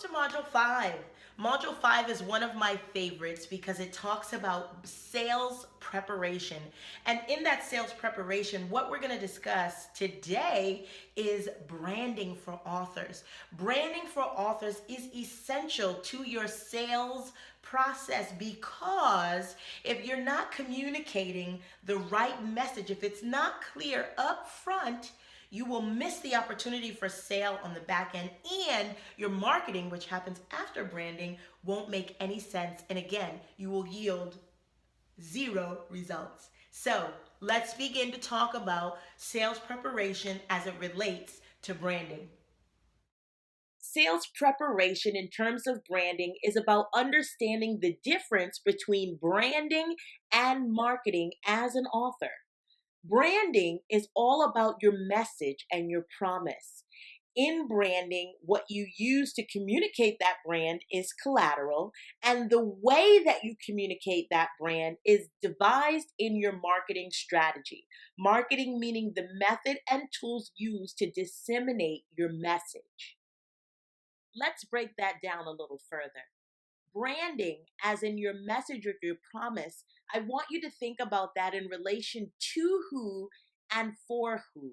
To Module 5. Module 5 is one of my favorites because it talks about sales preparation. And in that sales preparation, what we're going to discuss today is branding for authors. Branding for authors is essential to your sales process because if you're not communicating the right message, if it's not clear up front, you will miss the opportunity for sale on the back end, and your marketing, which happens after branding, won't make any sense. And again, you will yield zero results. So let's begin to talk about sales preparation as it relates to branding. Sales preparation in terms of branding is about understanding the difference between branding and marketing as an author. Branding is all about your message and your promise. In branding, what you use to communicate that brand is collateral, and the way that you communicate that brand is devised in your marketing strategy. Marketing meaning the method and tools used to disseminate your message. Let's break that down a little further. Branding, as in your message or your promise, I want you to think about that in relation to who and for who.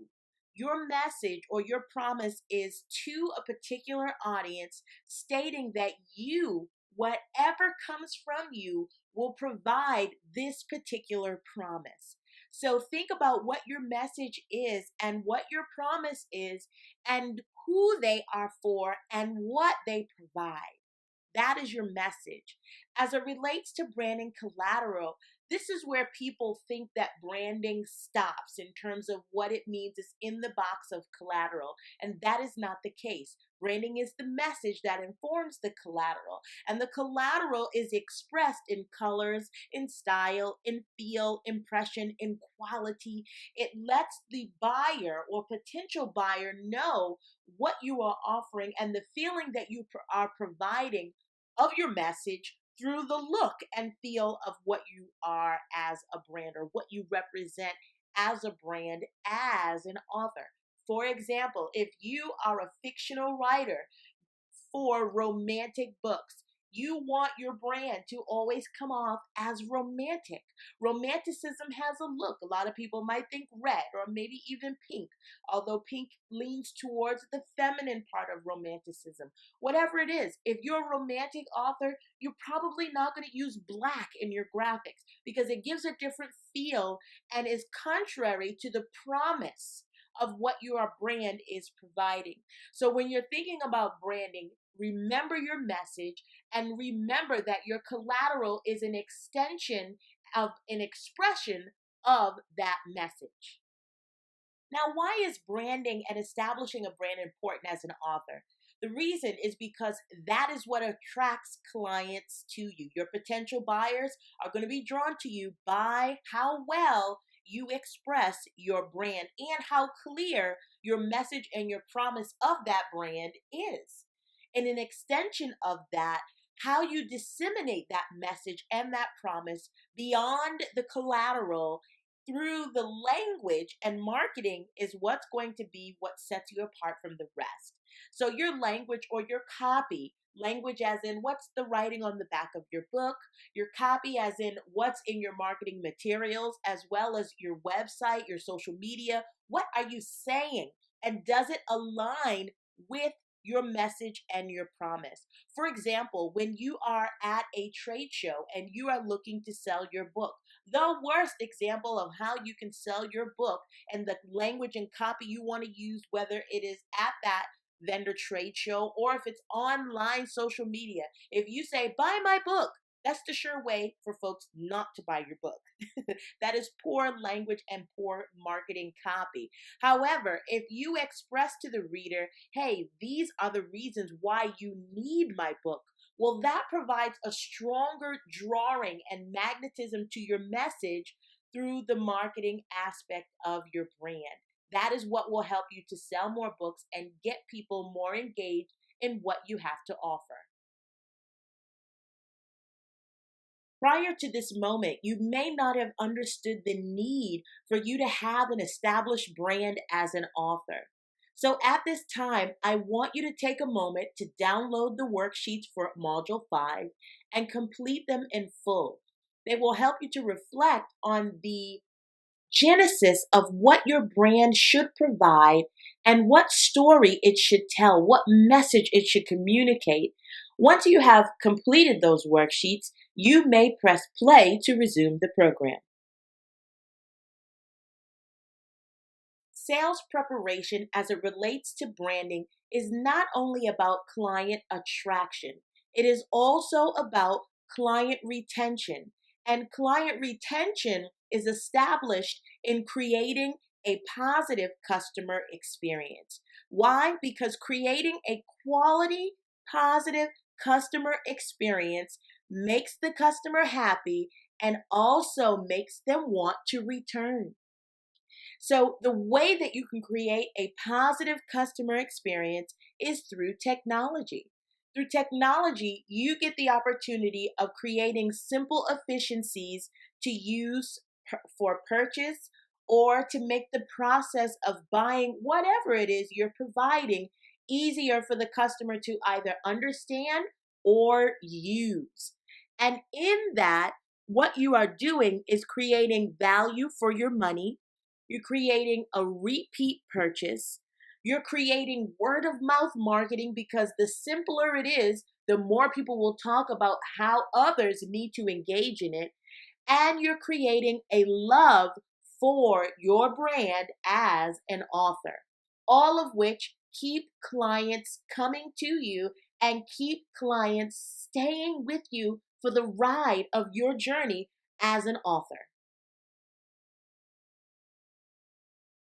Your message or your promise is to a particular audience, stating that you, whatever comes from you, will provide this particular promise. So think about what your message is and what your promise is and who they are for and what they provide. That is your message. As it relates to branding collateral, this is where people think that branding stops in terms of what it means is in the box of collateral. And that is not the case. Branding is the message that informs the collateral. And the collateral is expressed in colors, in style, in feel, impression, in quality. It lets the buyer or potential buyer know what you are offering and the feeling that you are providing of your message through the look and feel of what you are as a brand or what you represent as a brand, as an author. For example, if you are a fictional writer for romantic books, you want your brand to always come off as romantic. Romanticism has a look. A lot of people might think red or maybe even pink, although pink leans towards the feminine part of romanticism. Whatever it is, if you're a romantic author, you're probably not going to use black in your graphics because it gives a different feel and is contrary to the promise of what your brand is providing. So when you're thinking about branding, remember your message and remember that your collateral is an extension of an expression of that message. Now, why is branding and establishing a brand important as an author? The reason is because that is what attracts clients to you. Your potential buyers are going to be drawn to you by how well you express your brand and how clear your message and your promise of that brand is. And an extension of that, how you disseminate that message and that promise beyond the collateral through the language and marketing is what's going to be what sets you apart from the rest. So your language or your copy, language as in what's the writing on the back of your book, your copy as in what's in your marketing materials, as well as your website, your social media, what are you saying? And does it align with your message and your promise? For example, when you are at a trade show and you are looking to sell your book, the worst example of how you can sell your book and the language and copy you want to use, whether it is at that vendor trade show or if it's online social media. If you say, buy my book, that's the sure way for folks not to buy your book. That is poor language and poor marketing copy. However, if you express to the reader, hey, these are the reasons why you need my book, well, that provides a stronger drawing and magnetism to your message through the marketing aspect of your brand. That is what will help you to sell more books and get people more engaged in what you have to offer. Prior to this moment, you may not have understood the need for you to have an established brand as an author. So at this time, I want you to take a moment to download the worksheets for Module 5 and complete them in full. They will help you to reflect on the genesis of what your brand should provide and what story it should tell, what message it should communicate. Once you have completed those worksheets, you may press play to resume the program. Sales preparation as it relates to branding is not only about client attraction, it is also about client retention. And client retention is established in creating a positive customer experience. Why? Because creating a quality, positive customer experience makes the customer happy and also makes them want to return. So, the way that you can create a positive customer experience is through technology. Through technology, you get the opportunity of creating simple efficiencies to use for purchase or to make the process of buying whatever it is you're providing easier for the customer to either understand or use. And in that, what you are doing is creating value for your money. You're creating a repeat purchase. You're creating word of mouth marketing because the simpler it is, the more people will talk about how others need to engage in it. And you're creating a love for your brand as an author, all of which keep clients coming to you and keep clients staying with you for the ride of your journey as an author.